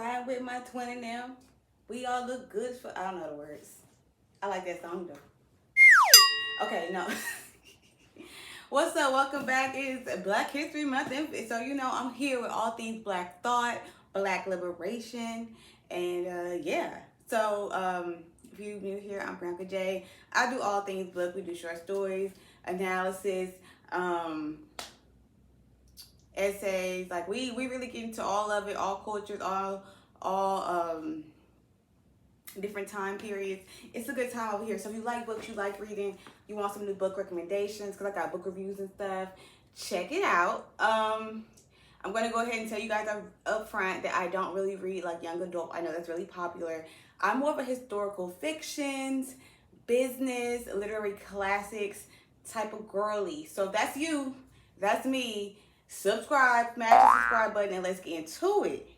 Ride with my twin and them. We all look good for. I don't know the words. I like that song though. Okay, no. What's up? Welcome back. It's Black History Month, and so I'm here with all things Black thought, Black liberation, and yeah. So if you're new here, I'm Bianca J. I do all things book. We do short stories, analysis, essays. Like we really get into all of it, all cultures, all different time periods. It's a good time over here. So if you like books, you like reading, you want some new book recommendations, because I got book reviews and stuff, check it out. I'm going to go ahead and tell you guys up front that I don't really read like young adult. I know that's really popular. I'm more of a historical fictions, business, literary classics type of girly. So if that's you, that's me. Subscribe, smash the subscribe button, and let's get into it.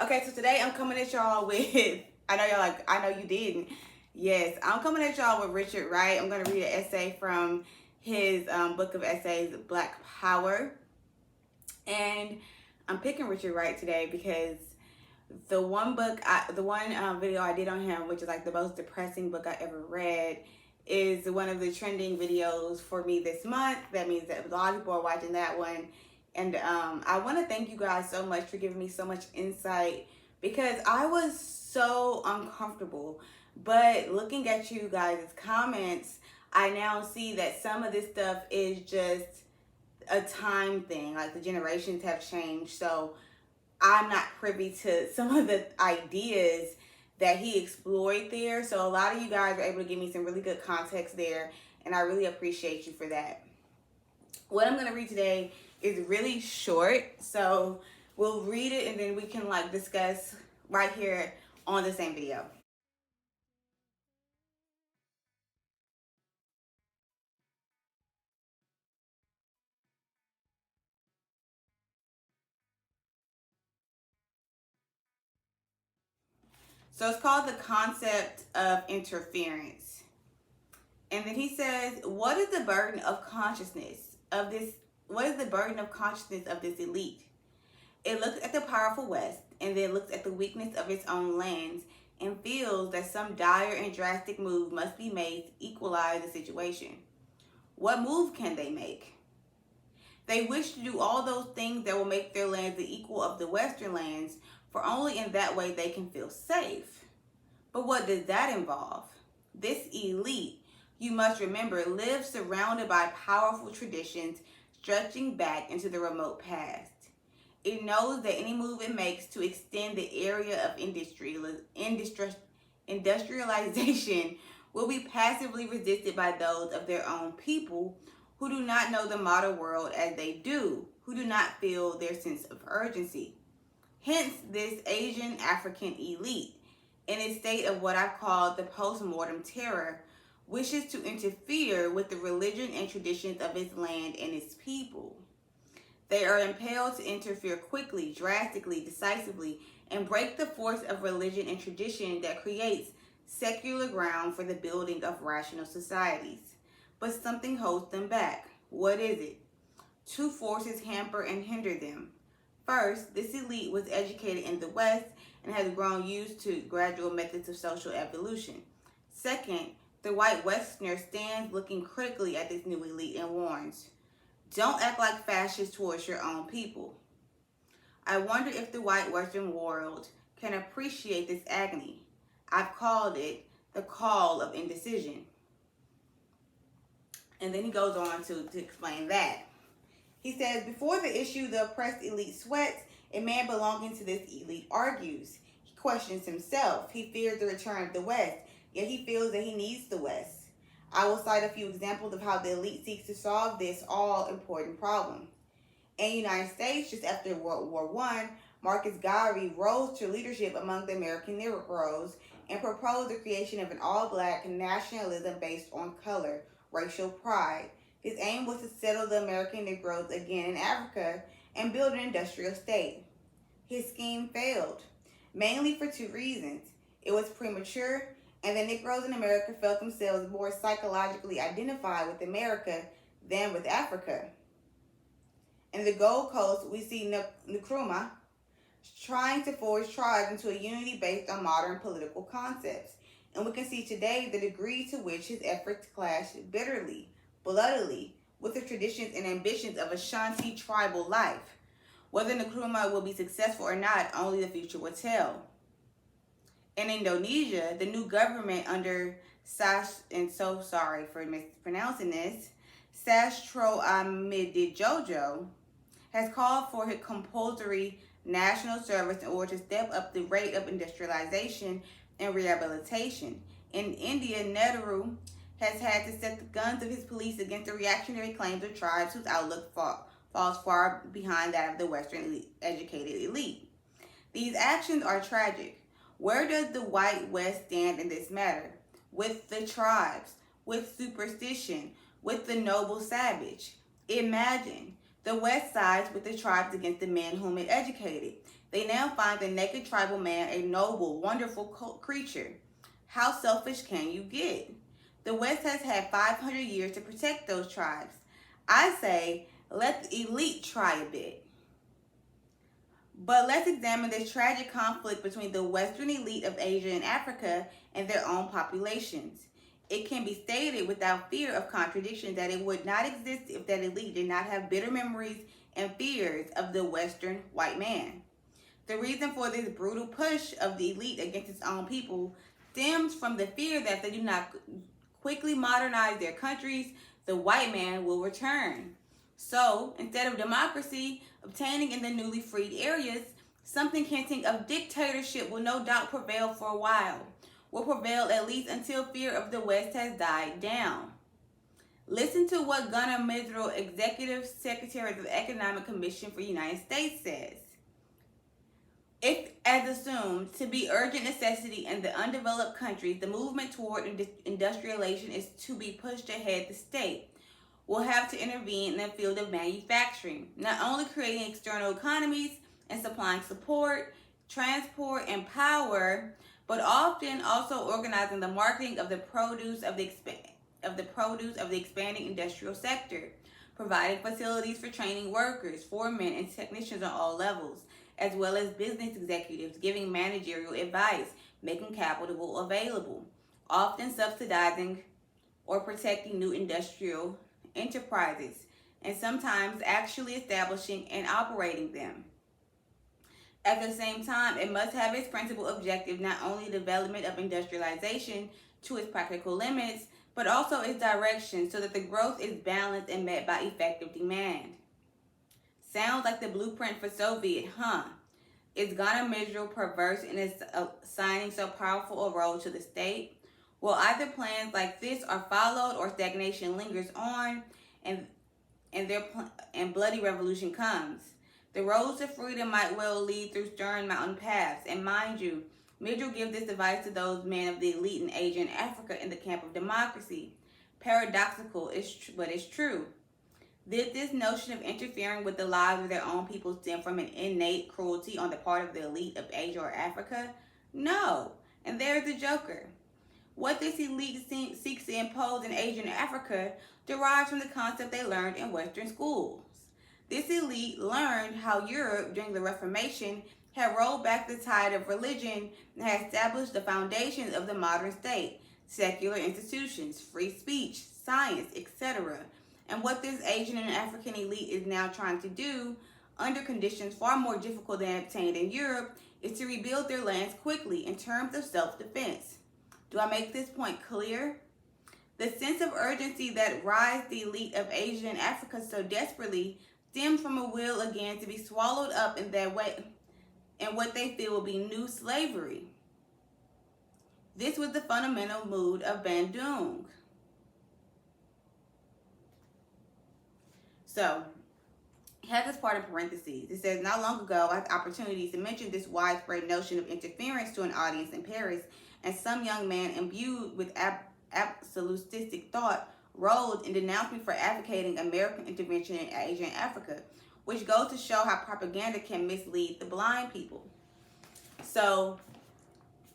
Okay, so today I'm coming at y'all with, I know y'all like, I know you didn't. Yes, I'm coming at y'all with Richard Wright. I'm going to read an essay from his book of essays, Black Power. And I'm picking Richard Wright today because the one video I did on him, which is like the most depressing book I ever read, is one of the trending videos for me this month. That means that a lot of people are watching that one. And I want to thank you guys so much for giving me so much insight, because I was so uncomfortable. But looking at you guys' comments, I now see that some of this stuff is just a time thing. Like the generations have changed. So I'm not privy to some of the ideas that he explored there. So a lot of you guys are able to give me some really good context there. And I really appreciate you for that. What I'm going to read today is really short, so we'll read it and then we can like discuss right here on the same video. So it's called The Concept of Interference. And then he says, what is the burden of consciousness of this elite? It looks at the powerful West and then looks at the weakness of its own lands and feels that some dire and drastic move must be made to equalize the situation. What move can they make? They wish to do all those things that will make their lands the equal of the Western lands, for only in that way they can feel safe. But what does that involve? This elite, you must remember, lives surrounded by powerful traditions stretching back into the remote past. It knows that any move it makes to extend the area of industrialization will be passively resisted by those of their own people who do not know the modern world as they do, who do not feel their sense of urgency. Hence, this Asian African elite, in a state of what I've called the post-mortem terror, wishes to interfere with the religion and traditions of its land and its people. They are impelled to interfere quickly, drastically, decisively, and break the force of religion and tradition that creates secular ground for the building of rational societies. But something holds them back. What is it? Two forces hamper and hinder them. First, this elite was educated in the West and has grown used to gradual methods of social evolution. Second, the white Westerner stands looking critically at this new elite and warns, don't act like fascists towards your own people. I wonder if the white Western world can appreciate this agony. I've called it the call of indecision. And then he goes on to explain that. He says, before the issue the oppressed elite sweats, a man belonging to this elite argues. He questions himself. He fears the return of the West, yet he feels that he needs the West. I will cite a few examples of how the elite seeks to solve this all-important problem. In the United States, just after World War I, Marcus Garvey rose to leadership among the American Negroes and proposed the creation of an all-black nationalism based on color, racial pride. His aim was to settle the American Negroes again in Africa and build an industrial state. His scheme failed, mainly for two reasons. It was premature, and the Negroes in America felt themselves more psychologically identified with America than with Africa. In the Gold Coast, we see Nkrumah, trying to forge tribes into a unity based on modern political concepts. And we can see today the degree to which his efforts clash bitterly, bloodily, with the traditions and ambitions of Ashanti tribal life. Whether Nkrumah will be successful or not, only the future will tell. In Indonesia, the new government under and so sorry for mispronouncing this, Sastro Amidijojo, has called for his compulsory national service in order to step up the rate of industrialization and rehabilitation. In India, Nehru has had to set the guns of his police against the reactionary claims of tribes whose outlook falls far behind that of the Western educated elite. These actions are tragic. Where does the white West stand in this matter? With the tribes, with superstition, with the noble savage. Imagine the West sides with the tribes against the men whom it educated. They now find the naked tribal man a noble, wonderful creature. How selfish can you get? The West has had 500 years to protect those tribes. I say, let the elite try a bit. But let's examine this tragic conflict between the Western elite of Asia and Africa and their own populations. It can be stated without fear of contradiction that it would not exist if that elite did not have bitter memories and fears of the Western white man. The reason for this brutal push of the elite against its own people stems from the fear that if they do not quickly modernize their countries, the white man will return. So, instead of democracy obtaining in the newly freed areas, something hinting of dictatorship will no doubt prevail for a while, will prevail at least until fear of the West has died down. Listen to what Gunnar Misril, Executive Secretary of the Economic Commission for the United States, says. If, as assumed to be urgent necessity in the undeveloped countries, the movement toward industrialization is to be pushed ahead, the state will have to intervene in the field of manufacturing, not only creating external economies and supplying support, transport, and power, but often also organizing the marketing of the produce of the expanding industrial sector, providing facilities for training workers, foremen, and technicians on all levels, as well as business executives, giving managerial advice, making capital available, often subsidizing or protecting new industrial enterprises, and sometimes actually establishing and operating them. At the same time, it must have its principal objective not only development of industrialization to its practical limits, but also its direction so that the growth is balanced and met by effective demand. Sounds like the blueprint for Soviet, huh? Is Gunnar Misril perverse in assigning so powerful a role to the state? Well, either plans like this are followed or stagnation lingers on and bloody revolution comes. The roads to freedom might well lead through stern mountain paths. And mind you, Misril gives this advice to those men of the elite in Asia and Africa in the camp of democracy. Paradoxical, but it's true. Did this notion of interfering with the lives of their own people stem from an innate cruelty on the part of the elite of Asia or Africa? No. And there's the joker. What this elite seeks to impose in Asia and Africa derives from the concept they learned in Western schools. This elite learned how Europe, during the Reformation, had rolled back the tide of religion and had established the foundations of the modern state, secular institutions, free speech, science, etc. And what this Asian and African elite is now trying to do, under conditions far more difficult than obtained in Europe, is to rebuild their lands quickly in terms of self-defense. Do I make this point clear? The sense of urgency that rides the elite of Asia and Africa so desperately stems from a will again to be swallowed up in that way, in what they feel will be new slavery. This was the fundamental mood of Bandung. So, he has this part in parentheses. It says, not long ago, I had opportunities to mention this widespread notion of interference to an audience in Paris, and some young man imbued with absolutistic thought rolled in denounced me for advocating American intervention in Asia and Africa, which goes to show how propaganda can mislead the blind people. So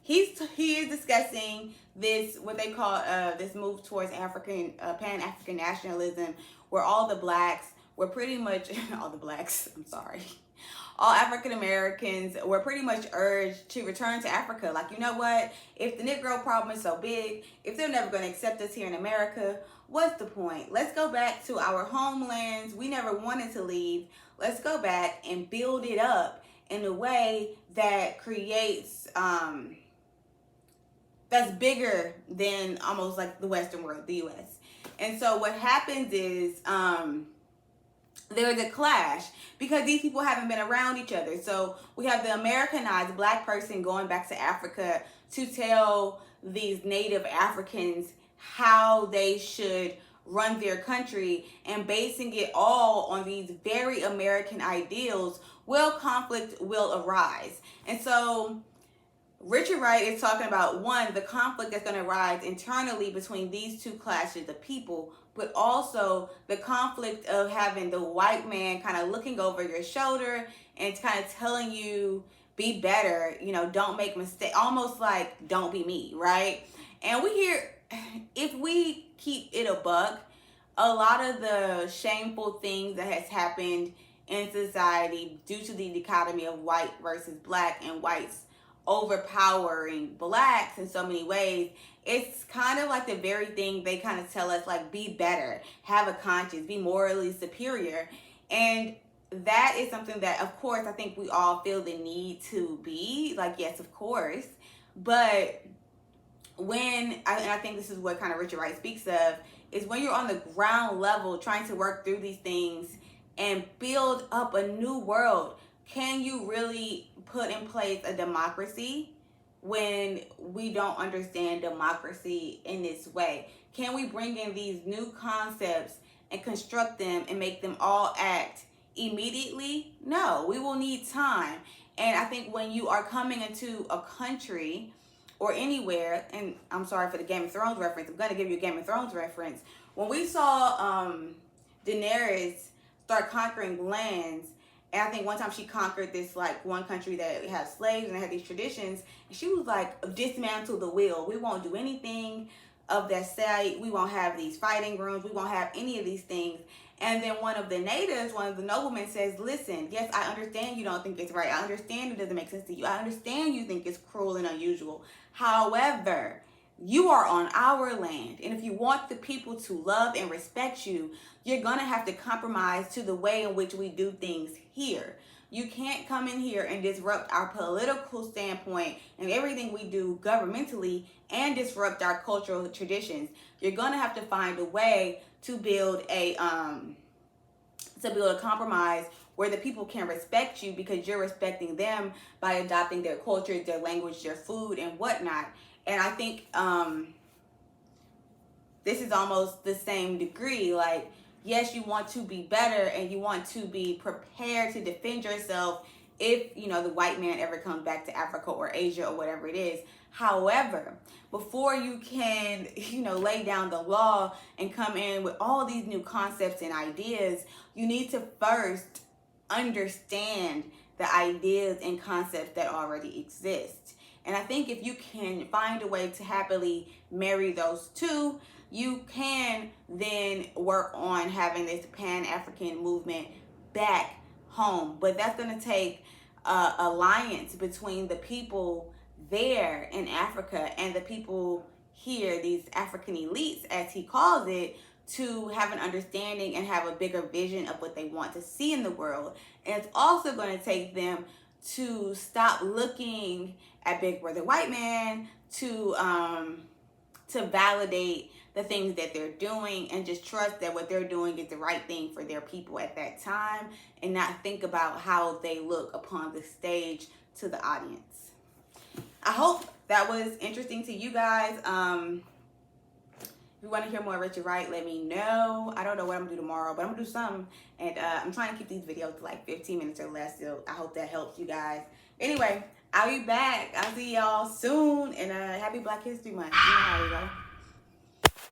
he is discussing this, what they call this move towards African Pan-African nationalism, where all the blacks were pretty much all all African Americans were pretty much urged to return to Africa. Like, you know what? If the Negro problem is so big, if they're never going to accept us here in America, what's the point? Let's go back to our homelands. We never wanted to leave. Let's go back and build it up in a way that creates, that's bigger than almost like the Western world, the U.S. And so what happens is there's a clash because these people haven't been around each other. So we have the Americanized black person going back to Africa to tell these native Africans how they should run their country and basing it all on these very American ideals. Well, conflict will arise. And so Richard Wright is talking about, one, the conflict that's going to arise internally between these two classes of people, but also the conflict of having the white man kind of looking over your shoulder and kind of telling you, be better, you know, don't make mistakes, almost like don't be me, right? And we hear, if we keep it a buck, a lot of the shameful things that has happened in society due to the dichotomy of white versus black and whites overpowering blacks in so many ways, it's kind of like the very thing they kind of tell us, like, be better, have a conscience, be morally superior. And that is something that, of course, I think we all feel the need to be, like, yes, of course. But and I think this is what kind of Richard Wright speaks of, is when you're on the ground level trying to work through these things and build up a new world, can you really put in place a democracy when we don't understand democracy in this way? Can we bring in these new concepts and construct them and make them all act immediately? No, we will need time. And I think when you are coming into a country or anywhere, and I'm sorry for the Game of Thrones reference, I'm going to give you a Game of Thrones reference. When we saw Daenerys start conquering lands, and I think one time she conquered this, like, one country that had slaves and they had these traditions. And she was like, dismantle the wheel. We won't do anything of that site. We won't have these fighting rooms. We won't have any of these things. And then one of the natives, one of the noblemen says, listen, yes, I understand you don't think it's right. I understand it doesn't make sense to you. I understand you think it's cruel and unusual. However, you are on our land. And if you want the people to love and respect you, you're going to have to compromise to the way in which we do things here. You can't come in here and disrupt our political standpoint and everything we do governmentally and disrupt our cultural traditions. You're going to have to find a way to build a compromise where the people can respect you because you're respecting them by adopting their culture, their language, their food, and whatnot. And I think this is almost the same degree. Like, yes, you want to be better and you want to be prepared to defend yourself if, you know, the white man ever comes back to Africa or Asia or whatever it is. However, before you can, you know, lay down the law and come in with all these new concepts and ideas, you need to first understand the ideas and concepts that already exist. And I think if you can find a way to happily marry those two, you can then work on having this Pan-African movement back home. But that's going to take alliance between the people there in Africa and the people here, these African elites, as he calls it, to have an understanding and have a bigger vision of what they want to see in the world. And it's also going to take them to stop looking at Big Brother White Man to validate the things that they're doing and just trust that what they're doing is the right thing for their people at that time and not think about how they look upon the stage to the audience. I hope that was interesting to you guys. If you want to hear more Richard Wright, let me know. I don't know what I'm going to do tomorrow, but I'm going to do something. And I'm trying to keep these videos to like 15 minutes or less, so I hope that helps you guys. Anyway, I'll be back. I'll see y'all soon, and happy Black History Month. You know how we go.